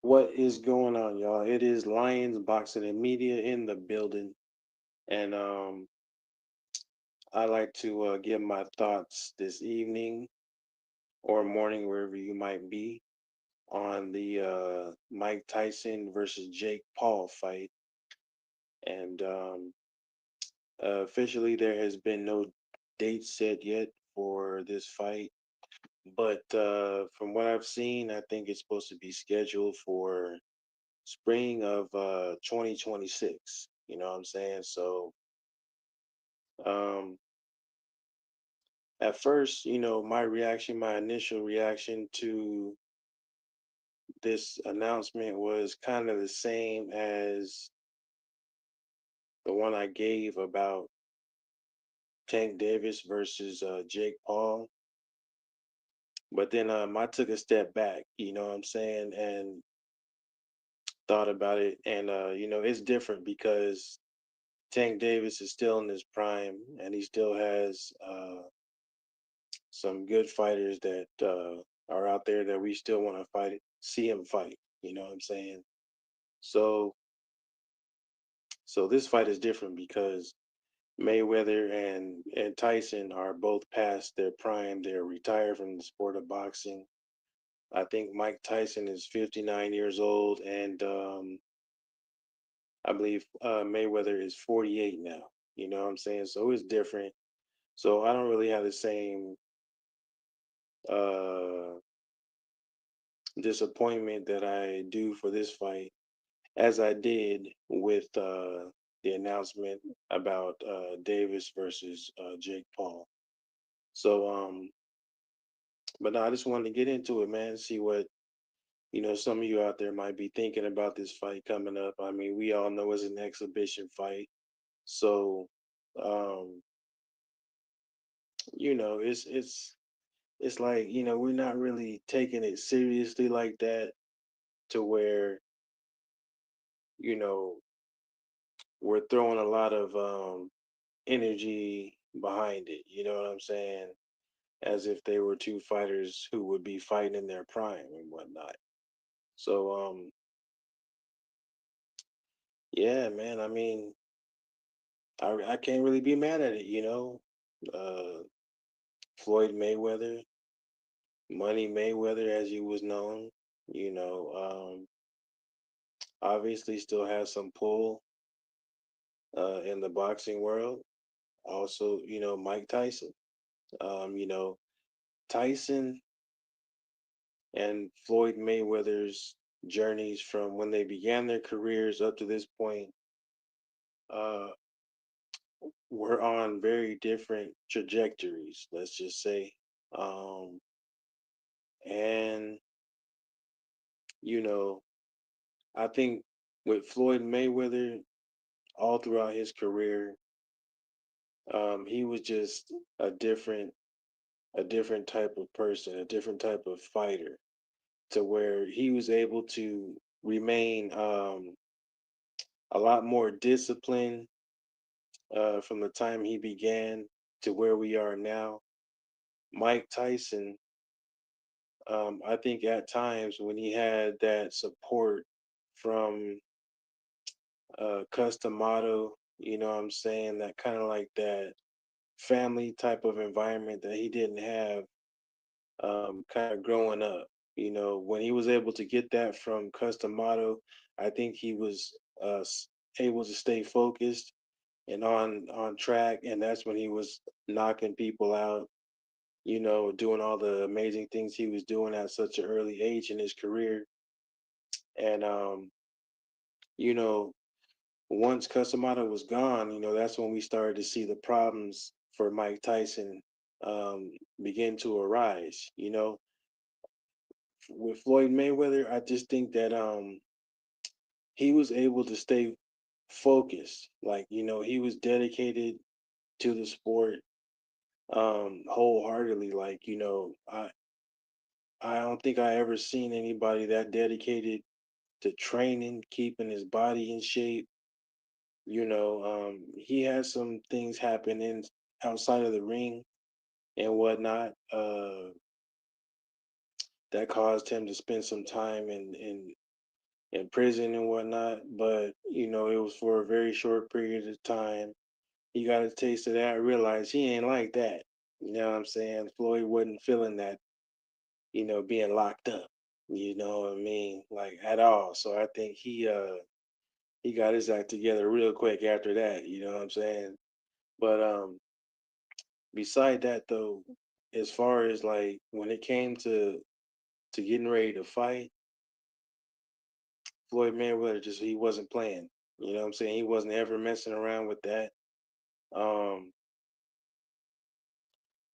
What is going on, y'all? It is Lions Boxing and Media in the building, and I like to give my thoughts this evening or morning, wherever you might be, on the Mike Tyson versus Jake Paul fight. And officially, there has been no date set yet for this fight, but from what I've seen, I think it's supposed to be scheduled for spring of 2026. You know what I'm saying? So um, at first, my initial reaction to this announcement was kind of the same as the one I gave about Tank Davis versus Jake Paul. But then I took a step back, you know what I'm saying, and thought about it. And, it's different because Tank Davis is still in his prime and he still has some good fighters that are out there that we still want to see him fight. You know what I'm saying? So, so this fight is different because Mayweather and Tyson are both past their prime. They're retired from the sport of boxing. I think Mike Tyson is 59 years old, and I believe Mayweather is 48 now. You know what I'm saying? So it's different. So I don't really have the same uh, disappointment that I do for this fight as I did with the announcement about Davis versus Jake Paul. So, but no, I just wanted to get into it, man. See what some of you out there might be thinking about this fight coming up. I mean, we all know it's an exhibition fight, so um, it's like we're not really taking it seriously like that to where you know we're throwing a lot of energy behind it. You know what I'm saying? As if they were two fighters who would be fighting in their prime and whatnot. So, yeah, man. I mean, I can't really be mad at it. Floyd Mayweather, Money Mayweather, as he was known. You know, obviously still has some pull in the boxing world. Also, Mike Tyson. Tyson and Floyd Mayweather's journeys from when they began their careers up to this point uh, were on very different trajectories, let's just say. Um, and, you know, I think with Floyd Mayweather, all throughout his career, he was just a different, a different type of person, a different type of fighter, to where he was able to remain a lot more disciplined from the time he began to where we are now. Mike Tyson, I think at times when he had that support from Customato, you know what I'm saying, that kind of like that family type of environment that he didn't have kind of growing up. When he was able to get that from Customato, I think he was able to stay focused and on track, and that's when he was knocking people out, doing all the amazing things he was doing at such an early age in his career. And you know, once Customato was gone, that's when we started to see the problems for Mike Tyson um begin to arise. With Floyd Mayweather, I just think that he was able to stay focused. Like, he was dedicated to the sport wholeheartedly. Like, I don't think I ever seen anybody that dedicated to training, keeping his body in shape. He had some things happen in outside of the ring and whatnot that caused him to spend some time in in prison and whatnot, but it was for a very short period of time. He got a taste of that, realized he ain't like that. You know what I'm saying? Floyd wasn't feeling that, being locked up. You know what I mean? Like at all. So I think he got his act together real quick after that, you know what I'm saying? But beside that though, as far as like when it came to getting ready to fight, Floyd Mayweather just he wasn't playing. You know what I'm saying? He wasn't ever messing around with that. Um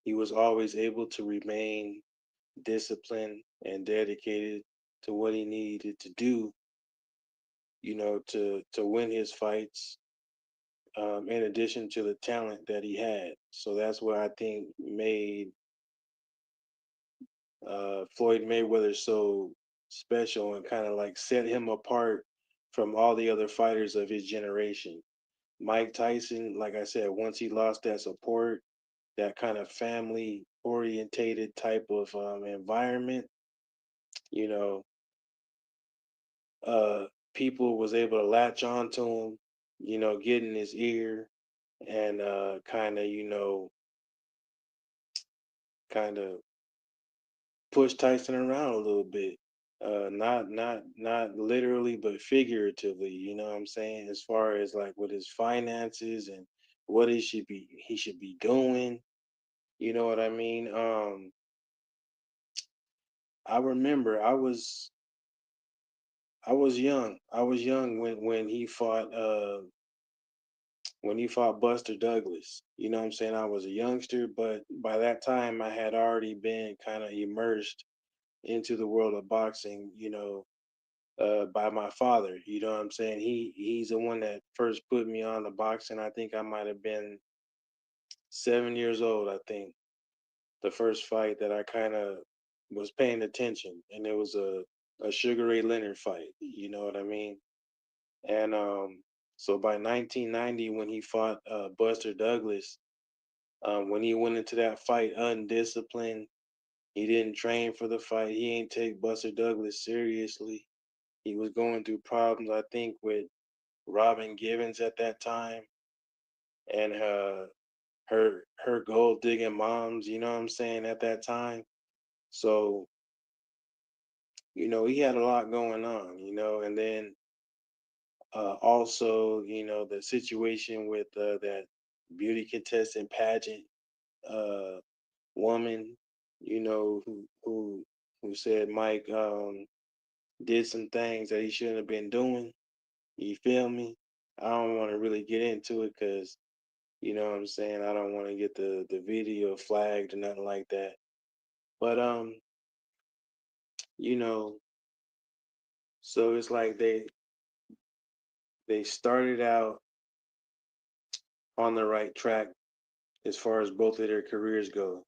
he was always able to remain disciplined and dedicated to what he needed to do, to win his fights. In addition to the talent that he had, so that's what I think made Floyd Mayweather so special and kind of like set him apart from all the other fighters of his generation. Mike Tyson, like I said, once he lost that support, that kind of family orientated type of environment, you know, uh, people was able to latch on to him, get in his ear and kind of, kind of push Tyson around a little bit. Not literally, but figuratively, you know what I'm saying? As far as like with his finances and what he should be doing, you know what I mean? I remember I was young. I was young when he fought Buster Douglas. You know what I'm saying? I was a youngster, but by that time I had already been kind of immersed into the world of boxing, by my father. You know what I'm saying? He's the one that first put me on the boxing. I think I might have been 7 years old. I think the first fight that I kind of was paying attention, and it was a Sugar Ray Leonard fight. You know what I mean? And so by 1990, when he fought Buster Douglas, when he went into that fight undisciplined, he didn't train for the fight. He ain't take Buster Douglas seriously. He was going through problems, I think, with Robin Givens at that time and her gold digging moms, you know what I'm saying, at that time. So, he had a lot going on, and then also, the situation with that beauty contestant pageant uh woman, who said Mike did some things that he shouldn't have been doing. You feel me? I don't want to really get into it because you know what I'm saying. I don't want to get the video flagged or nothing like that. But you know, so it's like they started out on the right track as far as both of their careers go.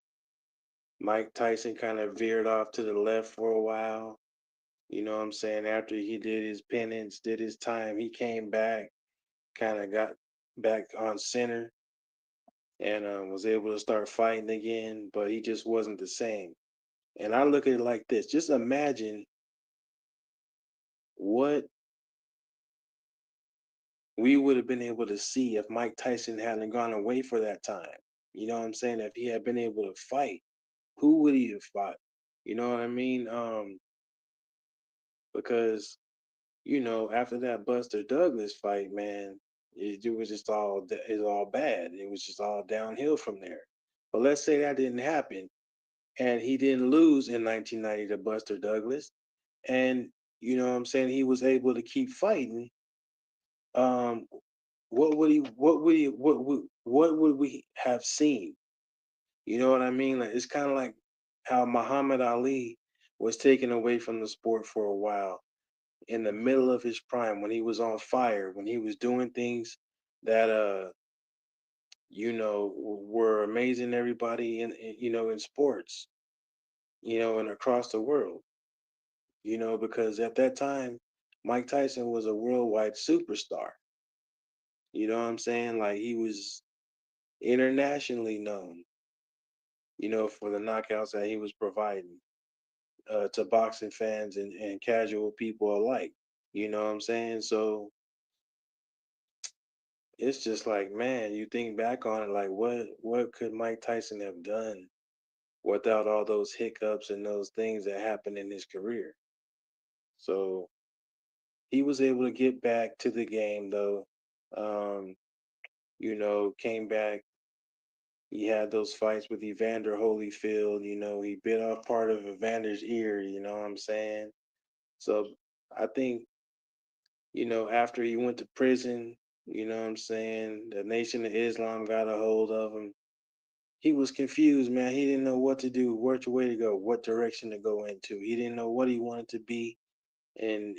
Mike Tyson kind of veered off to the left for a while. You know what I'm saying? After he did his penance, did his time, he came back, kind of got back on center and was able to start fighting again, but he just wasn't the same. And I look at it like this: just imagine what we would have been able to see if Mike Tyson hadn't gone away for that time. You know what I'm saying? If he had been able to fight, who would he have fought? You know what I mean? Because after that Buster Douglas fight, man, it was just it's all bad. It was just all downhill from there. But let's say that didn't happen, and he didn't lose in 1990 to Buster Douglas, and you know what I'm saying, he was able to keep fighting. Um, what would we have seen? You know what I mean? Like it's kind of like how Muhammad Ali was taken away from the sport for a while in the middle of his prime when he was on fire, when he was doing things that were amazing everybody in sports, and across the world, because at that time Mike Tyson was a worldwide superstar. You know what I'm saying? Like he was internationally known, for the knockouts that he was providing to boxing fans and casual people alike. You know what I'm saying? So it's just like, man, you think back on it, like what could Mike Tyson have done without all those hiccups and those things that happened in his career? So he was able to get back to the game though. Um, came back. He had those fights with Evander Holyfield. He bit off part of Evander's ear. You know what I'm saying? So I think, after he went to prison, what I'm saying, the Nation of Islam got a hold of him. He was confused, man. He didn't know what to do, which way to go, what direction to go into. He didn't know what he wanted to be, and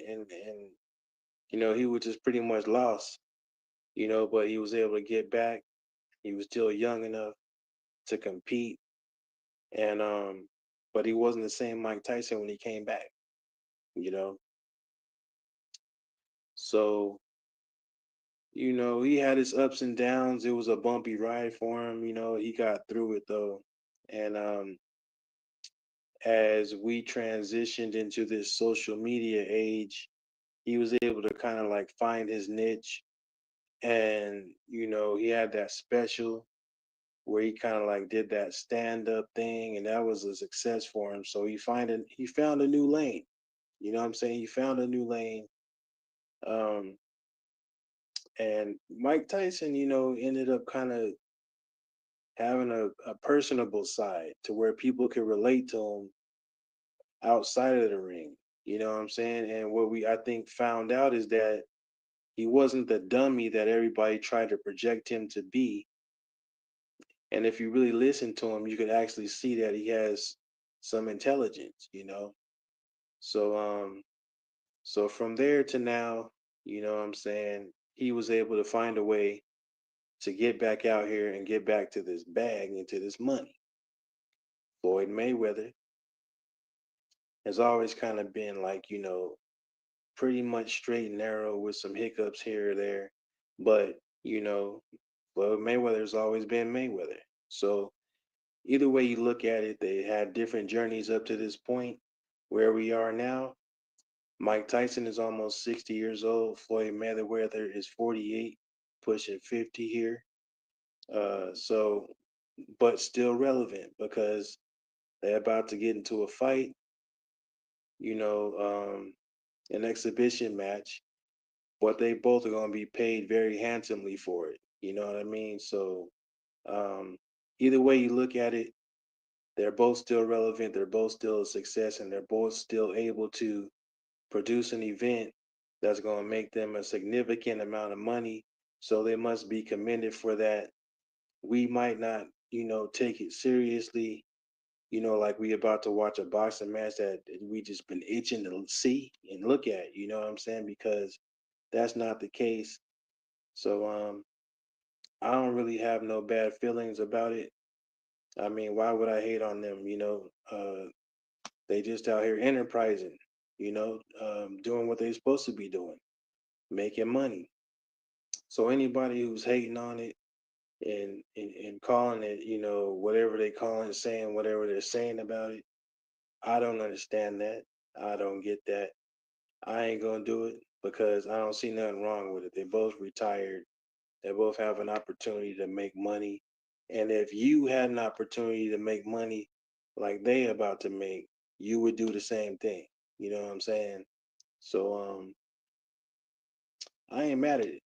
he was just pretty much lost. But he was able to get back. He was still young enough to compete, and but he wasn't the same Mike Tyson when he came back. You know, so he had his ups and downs. It was a bumpy ride for him. He got through it though, and as we transitioned into this social media age, he was able to kind of like find his niche. And he had that special where he kind of like did that stand up thing, and that was a success for him. So he found a new lane. You know what I'm saying? He found a new lane. Um, and Mike Tyson, ended up kind of having a personable side to where people could relate to him outside of the ring. You know what I'm saying? And what we I think found out is that he wasn't the dummy that everybody tried to project him to be. And if you really listen to him, you could actually see that he has some intelligence. So so from there to now, what I'm saying, he was able to find a way to get back out here and get back to this bag and to this money. Floyd Mayweather has always kind of been like, pretty much straight and narrow with some hiccups here or there. But, Floyd Mayweather's always been Mayweather. So either way you look at it, they had different journeys up to this point where we are now. Mike Tyson is almost 60 years old. Floyd Mayweather is 48, pushing 50 here. So, but still relevant because they're about to get into a fight, you know, um, an exhibition match, but they both are going to be paid very handsomely for it. You know what I mean? So, um, either way you look at it, they're both still relevant. They're both still a success, and they're both still able to produce an event that's going to make them a significant amount of money. So they must be commended for that. We might not, take it seriously, like we about to watch a boxing match that we just been itching to see and look at, you know what I'm saying? Because that's not the case. So I don't really have no bad feelings about it. I mean, why would I hate on them? They just out here enterprising, doing what they're supposed to be doing, making money. So anybody who's hating on it and calling it, whatever they call it, saying whatever they're saying about it, I don't understand that. I don't get that. I ain't gonna do it because I don't see nothing wrong with it. They both retired. They both have an opportunity to make money. And if you had an opportunity to make money like they about to make, you would do the same thing. You know what I'm saying? So I ain't mad at it.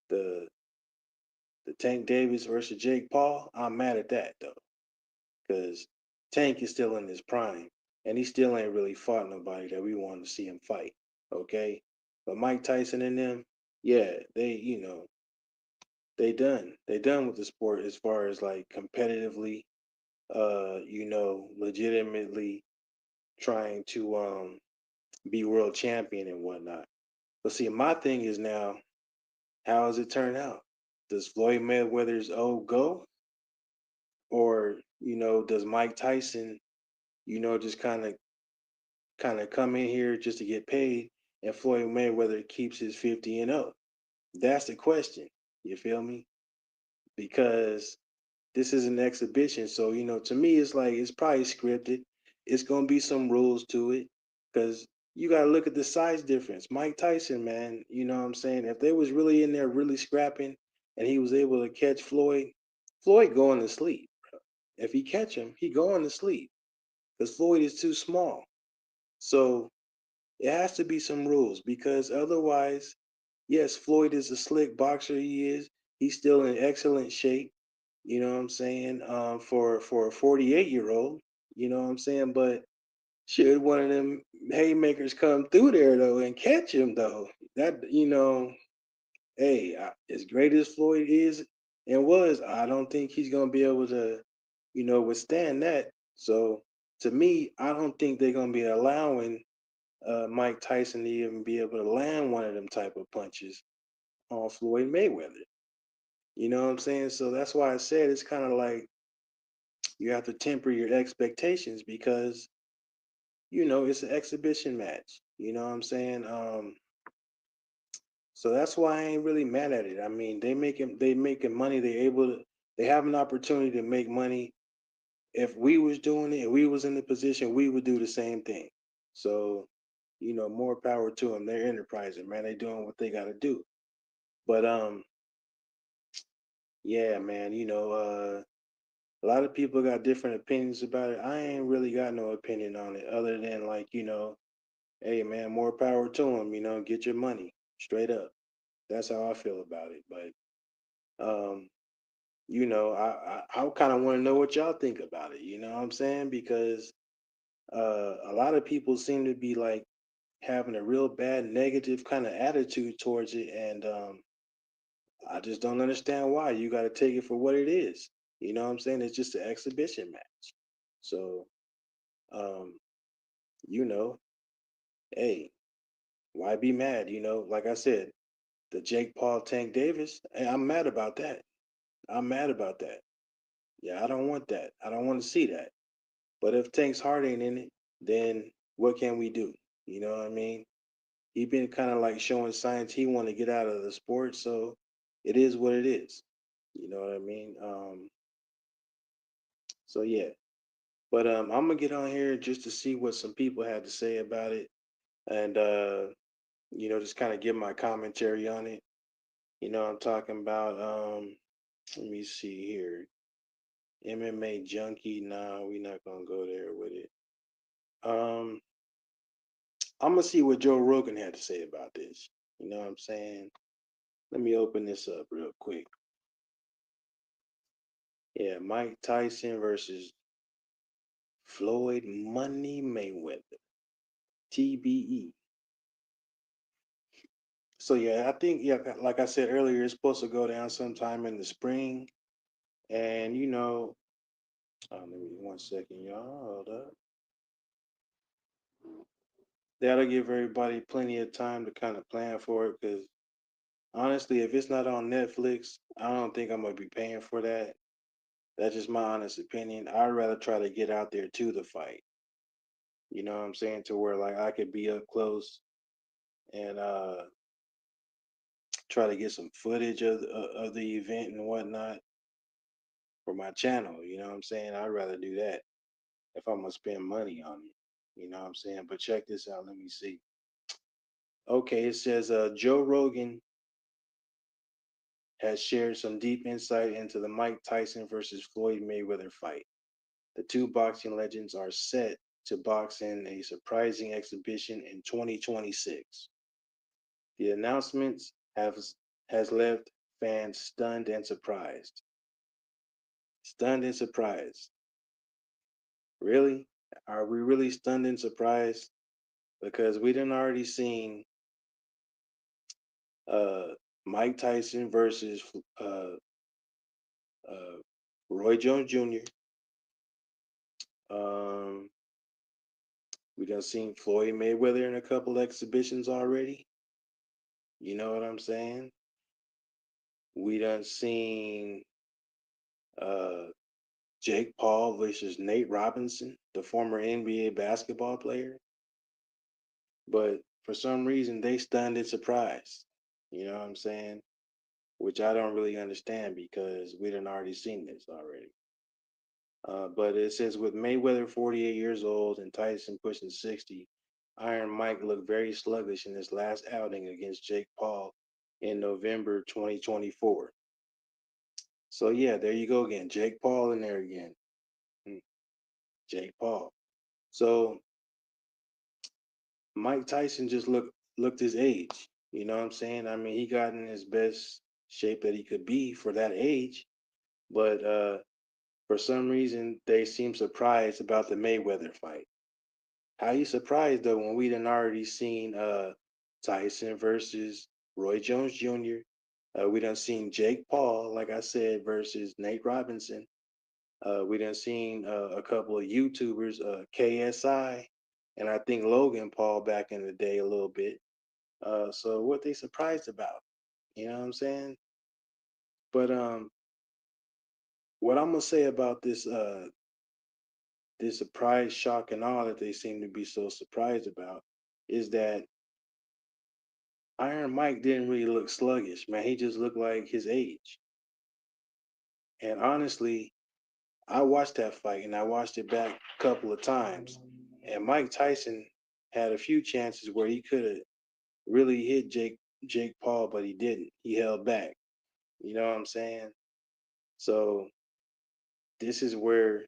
The the Tank Davis versus Jake Paul, I'm mad at that though. Because Tank is still in his prime, and he still ain't really fought nobody that we want to see him fight. Okay, but Mike Tyson and them, yeah, they done. They done with the sport as far as like competitively, legitimately trying to be world champion and whatnot. But see, my thing is now, how does it turn out? Does Floyd Mayweather's O go, or does Mike Tyson, just kind of come in here just to get paid, and Floyd Mayweather keeps his 50 and up? That's the question. You feel me? Because this is an exhibition. So, to me, it's like it's probably scripted. It's gonna be some rules to it. Because, you got to look at the size difference. Mike Tyson, man, you know what I'm saying? If they was really in there really scrapping and he was able to catch Floyd, Floyd going to sleep. If he catch him, he going to sleep because Floyd is too small. So it has to be some rules because otherwise, yes, Floyd is a slick boxer. He is. He's still in excellent shape. You know what I'm saying? For a 48-year-old, you know what I'm saying? But should one of them haymakers come through there though and catch him though, that hey, as great as Floyd is and was, I don't think he's gonna be able to, withstand that. So to me, I don't think they're gonna be allowing Mike Tyson to even be able to land one of them type of punches on Floyd Mayweather. You know what I'm saying? So that's why I said it's kind of like you have to temper your expectations because it's an exhibition match. You know what I'm saying? So that's why I ain't really mad at it. I mean, they making money. They have an opportunity to make money. If we was doing it, if we was in the position, we would do the same thing. So, more power to them. They're enterprising, man. They doing what they got to do. But yeah, man. A lot of people got different opinions about it. I ain't really got no opinion on it, other than like, hey, man, more power to them. Get your money straight up. That's how I feel about it. But I kind of want to know what y'all think about it. You know what I'm saying? Because a lot of people seem to be like having a real bad negative kind of attitude towards it, and I just don't understand why. You got to take it for what it is. You know what I'm saying? It's just an exhibition match. So, um, you know, hey, why be mad? Like I said, the Jake Paul Tank Davis, hey, I'm mad about that. I'm mad about that. Yeah, I don't want that. I don't want to see that. But if Tank's heart ain't in it, then what can we do? You know what I mean? He been kind of like showing signs he want to get out of the sport, so it is what it is. You know what I mean? So yeah. But I'm gonna get on here just to see what some people had to say about it, and just kind of give my commentary on it. I'm talking about. Let me see here. MMA junkie. Nah, we not gonna go there with it. Um, I'm gonna see what Joe Rogan had to say about this. You know what I'm saying? Let me open this up real quick. Yeah, Mike Tyson versus Floyd Money Mayweather, TBE. So yeah, I think like I said earlier, it's supposed to go down sometime in the spring, and let me 1 second, y'all. Hold up. That'll give everybody plenty of time to kind of plan for it. Because honestly, if it's not on Netflix, I don't think I'm gonna be paying for that. That's just my honest opinion. I'd rather try to get out there to the fight. You know what I'm saying? To where like I could be up close and try to get some footage of the event and whatnot for my channel. You know what I'm saying? I'd rather do that if I'm gonna spend money on it. You know what I'm saying? But check this out. Let me see. Okay, it says Joe Rogan has shared some deep insight into the Mike Tyson versus Floyd Mayweather fight. The two boxing legends are set to box in a surprising exhibition in 2026. The announcements have has left fans stunned and surprised. Stunned and surprised. Really? Are we really stunned and surprised? Because we done already seen uh, Mike Tyson versus uh, uh, Roy Jones Jr. Um, we done seen Floyd Mayweather in a couple exhibitions already. You know what I'm saying? We done seen uh, Jake Paul versus Nate Robinson, the former NBA basketball player. But for some reason, they stunned and surprised. You know what I'm saying? Which I don't really understand because we done already seen this already. But it says with Mayweather 48 years old and Tyson pushing 60, Iron Mike looked very sluggish in his last outing against Jake Paul in November 2024. So yeah, there you go again. Jake Paul in there again. Hmm, Jake Paul. So Mike Tyson just looked his age. You know what I'm saying? I mean, he got in his best shape that he could be for that age, but for some reason they seem surprised about the Mayweather fight. How you surprised though when we done already seen Tyson versus Roy Jones Jr. We done seen Jake Paul, like I said, versus Nate Robinson. We done seen a couple of YouTubers, KSI, and I think Logan Paul back in the day a little bit. So what they surprised about? You know what I'm saying? But what I'm gonna say about this surprise, shock, and all that they seem to be so surprised about is that Iron Mike didn't really look sluggish, man. He just looked like his age. And honestly, I watched that fight and I watched it back a couple of times. And Mike Tyson had a few chances where he could have really hit Jake Paul, but he didn't. He held back. You know what I'm saying? So this is where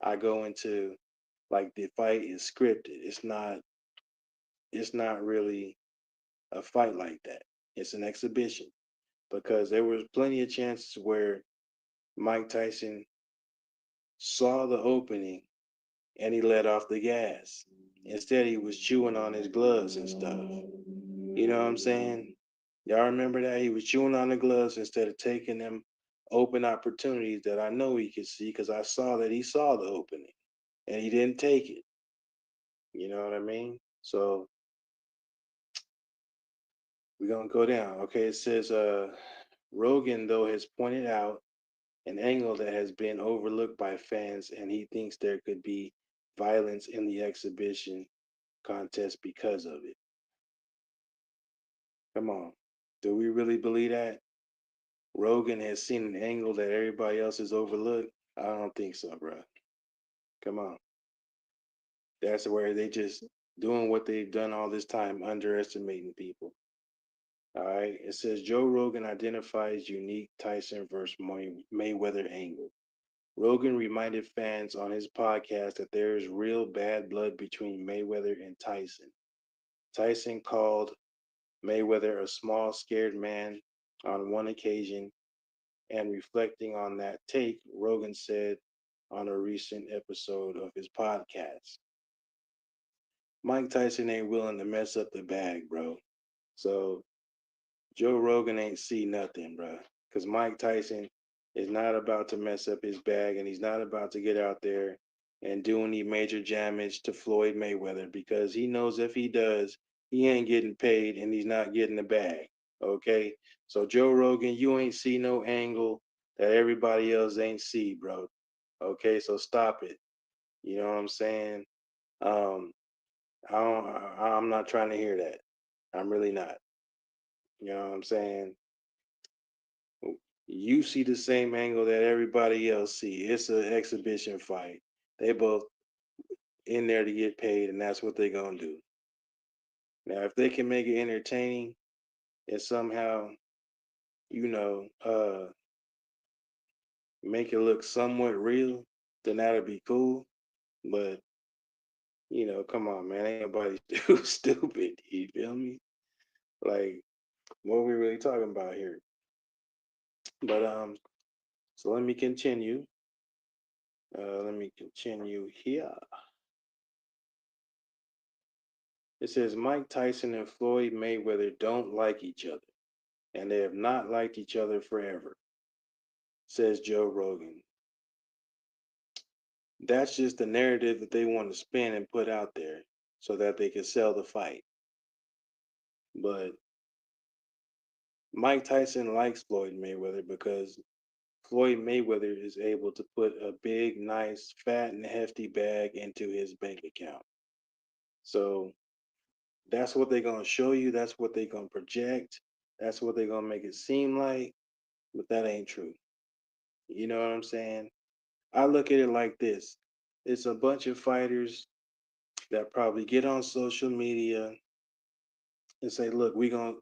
I go into like the fight is scripted. It's not really a fight like that. It's an exhibition because there was plenty of chances where Mike Tyson saw the opening and he let off the gas. Instead, he was chewing on his gloves and stuff. You know what I'm saying? Y'all remember that? He was chewing on the gloves instead of taking them open opportunities that I know he could see because I saw that he saw the opening and he didn't take it. You know what I mean? So we're going to go down. Okay, it says Rogan, though, has pointed out an angle that has been overlooked by fans, and he thinks there could be violence in the exhibition contest because of it. Come on. Do we really believe that? Rogan has seen an angle that everybody else has overlooked? I don't think so, bro. Come on. That's where they just doing what they've done all this time, underestimating people. All right. It says Joe Rogan identifies unique Tyson versus Mayweather angle. Rogan reminded fans on his podcast that there is real bad blood between Mayweather and Tyson. Tyson called Mayweather a small, scared man on one occasion, and reflecting on that take, Rogan said on a recent episode of his podcast, Mike Tyson ain't willing to mess up the bag, bro. So Joe Rogan ain't see nothing, bro. Because Mike Tyson is not about to mess up his bag and he's not about to get out there and do any major damage to Floyd Mayweather because he knows if he does, he ain't getting paid and he's not getting the bag. Okay? So Joe Rogan, you ain't see no angle that everybody else ain't see, bro. Okay, so stop it. You know what I'm saying? Um, I'm not trying to hear that. I'm really not. You know what I'm saying? You see the same angle that everybody else see. It's an exhibition fight. They both in there to get paid, and that's what they're gonna do. Now, if they can make it entertaining and somehow, you know, make it look somewhat real, then that'd be cool. But come on, man, ain't nobody too stupid. You feel me? Like, what we really talking about here? But so let me continue here. It says Mike Tyson and Floyd Mayweather don't like each other, and they have not liked each other forever, says Joe Rogan. That's just the narrative that they want to spin and put out there so that they can sell the fight. But Mike Tyson likes Floyd Mayweather because Floyd Mayweather is able to put a big, nice, fat, and hefty bag into his bank account. So that's what they're going to show you. That's what they're going to project. That's what they're going to make it seem like. But that ain't true. You know what I'm saying? I look at it like this: it's a bunch of fighters that probably get on social media and say, "Look, we gonna,"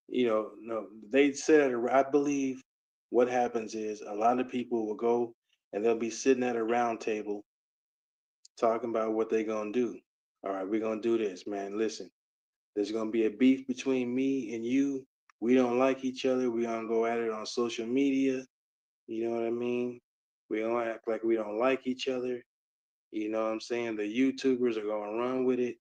no, they said, I believe what happens is a lot of people will go and they'll be sitting at a round table talking about what they gonna do. All right, we're gonna do this, man. Listen, there's gonna be a beef between me and you. We don't like each other. We're gonna go at it on social media. You know what I mean? We don't act like we don't like each other. You know what I'm saying? The YouTubers are gonna run with it.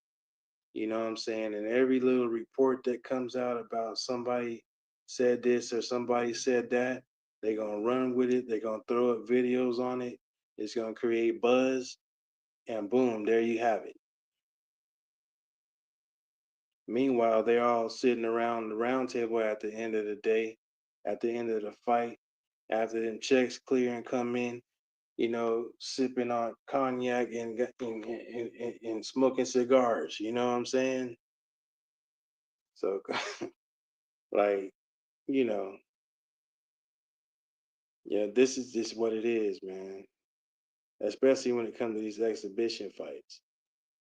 You know what I'm saying? And every little report that comes out about somebody said this or somebody said that, they're gonna run with it. They're gonna throw up videos on it. It's gonna create buzz, and boom, there you have it. Meanwhile, they're all sitting around the round table at the end of the day, at the end of the fight, after them checks clear and come in, sipping on cognac and smoking cigars. You know what I'm saying? So, like, you know, yeah, this is just what it is, man. Especially when it comes to these exhibition fights,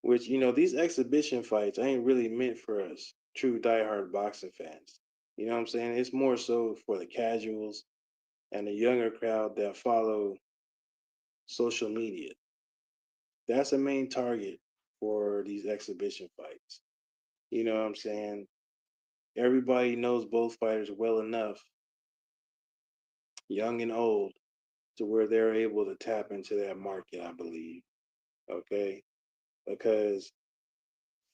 which, these exhibition fights ain't really meant for us true diehard boxing fans. You know what I'm saying? It's more so for the casuals and the younger crowd that follow social media. That's the main target for these exhibition fights. You know what I'm saying? Everybody knows both fighters well enough, young and old, to where they're able to tap into that market, I believe. Okay. Because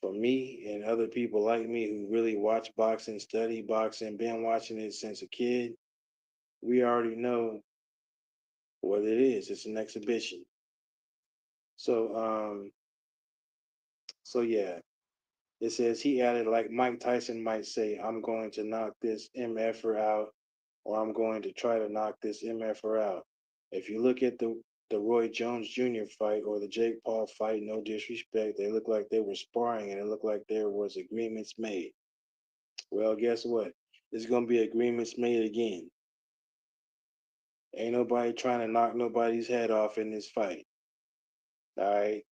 for me and other people like me who really watch boxing, study boxing, been watching it since a kid, we already know what it is. It's an exhibition. So, yeah, it says he added, like Mike Tyson might say, "I'm going to knock this MFer out, or I'm going to try to knock this MFer out." If you look at the Roy Jones Jr. fight or the Jake Paul fight, no disrespect, they look like they were sparring and it looked like there was agreements made. Well, guess what? There's gonna be agreements made again. Ain't nobody trying to knock nobody's head off in this fight. All right.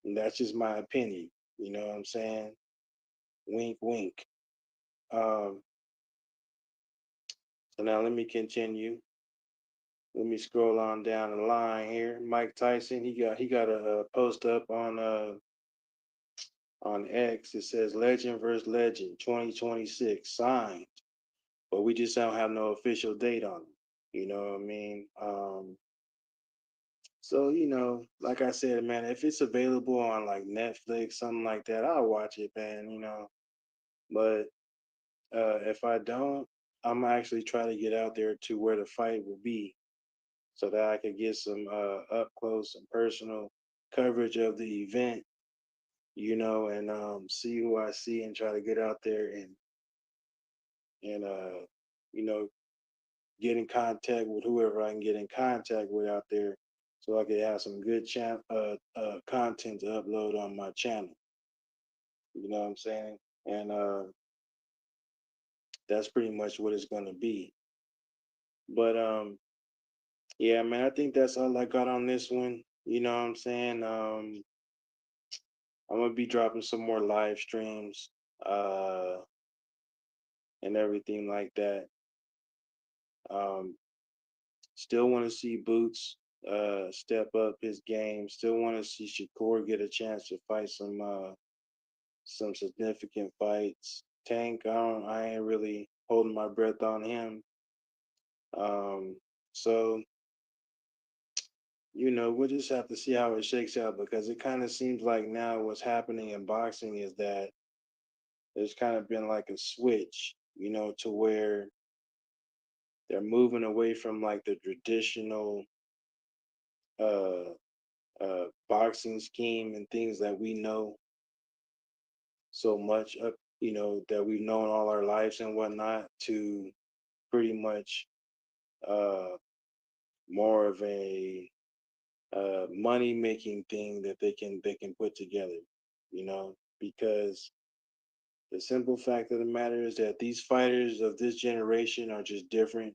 And that's just my opinion. You know what I'm saying? Wink, wink. Um, so now let me continue. Let me scroll on down the line here. Mike Tyson, he got a post up on X. It says Legend versus Legend 2026 signed, but we just don't have no official date on it. You know what I mean? So, like I said, man, if it's available on like Netflix, something like that, I'll watch it, man. But if I don't, I'm actually try to get out there to where the fight will be so that I could get some up close and personal coverage of the event, and see who I see and try to get out there and you know, get in contact with whoever I can get in contact with out there so I could have some good content to upload on my channel. You know what I'm saying? And that's pretty much what it's gonna be. But yeah, man, I think that's all I got on this one. You know what I'm saying? I'm gonna be dropping some more live streams uh and everything like that. Um Still want to see Boots step up his game. Still want to see Shakur get a chance to fight some significant fights. Tank, I ain't really holding my breath on him. Um, so we'll just have to see how it shakes out because it kind of seems like now what's happening in boxing is that there's kind of been like a switch, to where they're moving away from like the traditional uh boxing scheme and things that we know so much of, that we've known all our lives and whatnot to pretty much uh more of a money making thing that they can put together, because the simple fact of the matter is that these fighters of this generation are just different.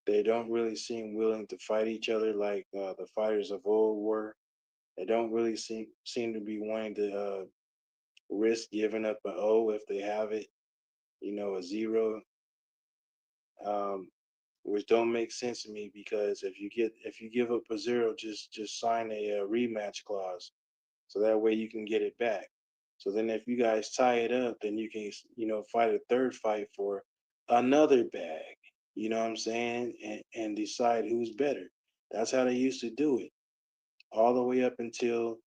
They don't really seem willing to fight each other like the fighters of old were. They don't really seem to be wanting to risk giving up an O if they have it, a zero, um, which don't make sense to me because if you give up a zero, just sign a, rematch clause so that way you can get it back. So then if you guys tie it up, then you can fight a third fight for another bag. You know what I'm saying? And decide who's better. That's how they used to do it, all the way up until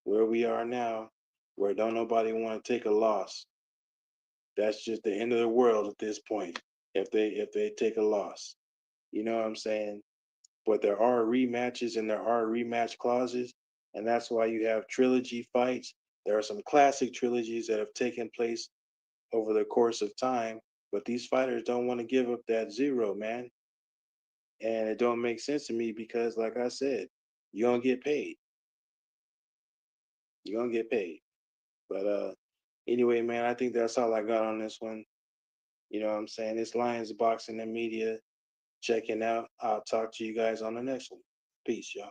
where we are now, where don't nobody want to take a loss. That's just the end of the world at this point. If they take a loss, you know what I'm saying? But there are rematches and there are rematch clauses, and that's why you have trilogy fights. There are some classic trilogies that have taken place over the course of time, but these fighters don't want to give up that zero, man. And it don't make sense to me because, like I said, you're gonna get paid. You're gonna get paid. But anyway, man, I think that's all I got on this one. You know what I'm saying? It's Lions Boxing and Media checking out. I'll talk to you guys on the next one. Peace, y'all.